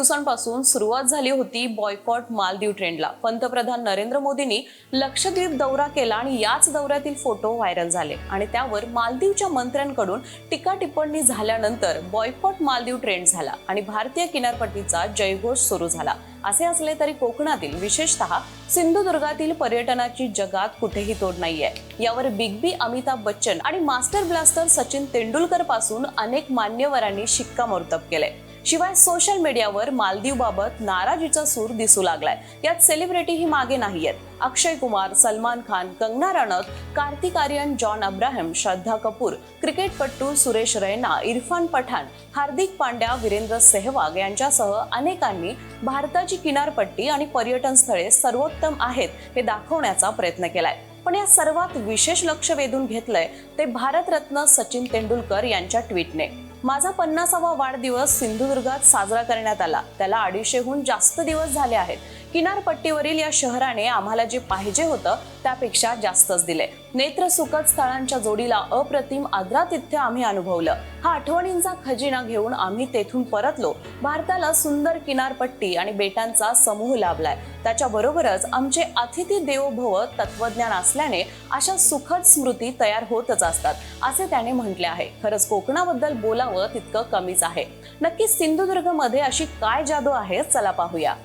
दिवसांपासून सुरुवात झाली होती बॉयकॉट मालदीव ट्रेंडला। पंतप्रधान नरेंद्र मोदींनी लक्षद्वीप दौरा केला आणि याच दौऱ्यातील फोटो व्हायरल झाले आणि त्यावर मालदीवच्या मंत्र्यांकडून टीका टिप्पणी झाल्यानंतर बॉयकॉट मालदीव ट्रेंड झाला आणि भारतीय किनारपट्टीचा जयघोष सुरू झाला। असे असले तरी कोकणातील विशेषतः सिंधुदुर्गातील पर्यटनाची जगात कुठेही तोड नाहीये। यावर बिग बी अमिताभ बच्चन आणि मास्टर ब्लास्टर सचिन तेंडुलकर पासून अनेक मान्यवरांनी शिक्कामोर्तब केले। शिवाय सोशल मीडियावर मालदीव बाबत नाराजीचा सूर दिसू लागलाय। यात सेलिब्रिटी ही मागे नाहीयेत। अक्षय कुमार, सलमान खान, कंगना रनौत, कार्तिक आर्यन, जॉन अब्राहम, श्रद्धा कपूर, क्रिकेटपटू सुरेश रैना, इरफान पठाण, हार्दिक पांड्या, वीरेंद्र सेहवाग यांच्यासह अनेकांनी भारताची किनारपट्टी आणि पर्यटन स्थळे सर्वोत्तम आहेत हे दाखवण्याचा प्रयत्न केलाय। पण या सर्वात विशेष लक्ष वेधून घेतलंय ते भारतरत्न सचिन तेंडुलकर यांच्या ट्विटने। माझा 50वा वाढदिवस सिंधुदुर्गात साजरा करण्यात आला। त्याला 250हून जास्त दिवस झाले आहेत। किनारपट्टीवरील या शहराने आम्हाला जे पाहिजे होतं त्यापेक्षा जास्तच दिले। नेत्रसुखद स्थळांच्या जोडीला अप्रतिम आदरातिथ्य आम्ही अनुभवलं। हा आठवणींचा खजिना घेऊन आम्ही तेथून परतलो। भारताला सुंदर किनारपट्टी आणि बेटांचा समूह लाभलाय। त्याच्याबरोबरच आमचे अतिथी देवो भव तत्वज्ञान असल्याने अशा सुखद स्मृती तयार होतच असतात, असे त्याने म्हटले आहे। खरंच कोकणाबद्दल बोलावं तितकं कमीच आहे। नक्की सिंधुदुर्गमध्ये अशी काय जादू आहे, चला पाहूया।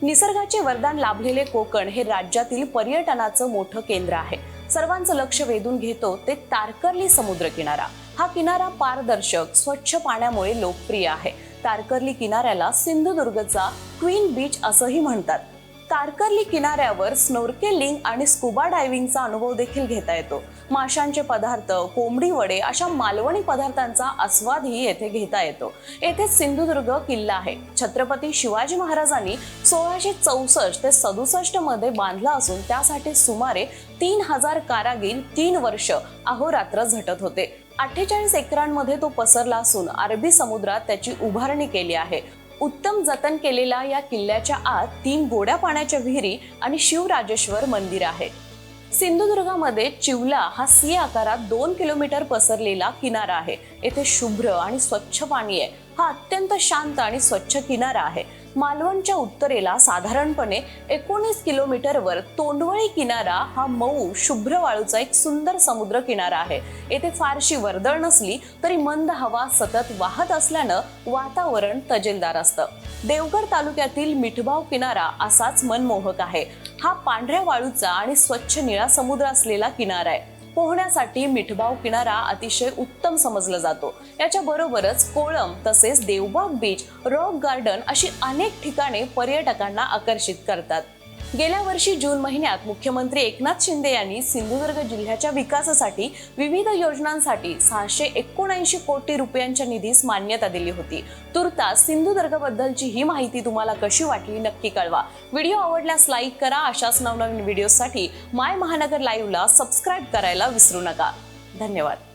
निसर्गाचे वरदान लाभलेले कोकण हे राज्यातील पर्यटनाचं मोठं केंद्र आहे। सर्वांचं लक्ष वेधून घेतो ते तारकर्ली समुद्र किनारा। हा किनारा पारदर्शक स्वच्छ पाण्यामुळे लोकप्रिय आहे। तारकर्ली किनाऱ्याला सिंधुदुर्गचा क्वीन बीच असंही म्हणतात। तारकर्ली किनाऱ्यावर स्नोर्केलिंग आणि स्कुबा डायव्हिंगचा अनुभव देखील घेता येतो। माशांचे पदार्थ, कोंबडी वडे अशा मालवणी पदार्थांचा आस्वादही येथे घेता येतो। येथे सिंधुदुर्ग किल्ला आहे। छत्रपती शिवाजी महाराजांनी 1664 ते 67 मध्ये बांधला असून त्यासाठी सुमारे 3000 कारागीर 3 वर्ष अहोरात्र झटत होते। 48 एकरांमध्ये तो पसरला असून अरबी समुद्रात त्याची उभारणी केली आहे। उत्तम जतन केलेल्या या किल्ल्याच्या आत 3 गोड्या पाण्याच्या विहिरी आणि शिवराजेश्वर मंदिर आहे। सिंधुदुर्गामध्ये चिवला हा सी आकारात 2 किलोमीटर पसरलेला किनारा आहे। येथे शुभ्र आणि स्वच्छ पाणी आहे। हा अत्यंत शांत आणि स्वच्छ किनारा आहे। मालवणच्या उत्तरेला साधारणपणे 19 किलोमीटरवर तोंडवळी किनारा हा मऊ शुभ्र वाळूचा एक सुंदर समुद्र किनारा आहे। येथे फारशी वर्दळ नसली तरी मंद हवा सतत वाहत असल्यानं वातावरण तजेलदार असतं। देवगड तालुक्यातील मिठबाव किनारा असाच मनमोहक आहे। हा पांढऱ्या वाळूचा आणि स्वच्छ निळा समुद्र असलेला किनारा आहे। पोहण्यासाठी मिठबाव किनारा अतिशय उत्तम समजला जातो। याच्या बरोबरच कोळम तसेच देवबाग बीच, रॉक गार्डन अशी अनेक ठिकाणे पर्यटकांना आकर्षित करतात। गेल्या वर्षी जून महिन्यात मुख्यमंत्री एकनाथ शिंदे यांनी सिंधुदुर्ग जिल्ह्याच्या विकासासाठी विविध योजनांसाठी 679 कोटी रुपयांच्या निधीस मान्यता दिली होती। तुर्तास सिंधुदुर्गबद्दलची ही माहिती तुम्हाला कशी वाटली नक्की कळवा। व्हिडिओ आवडल्यास लाईक करा। अशाच नवनवीन व्हिडिओसाठी माय महानगर लाईव्हला सबस्क्राईब करायला विसरू नका। धन्यवाद।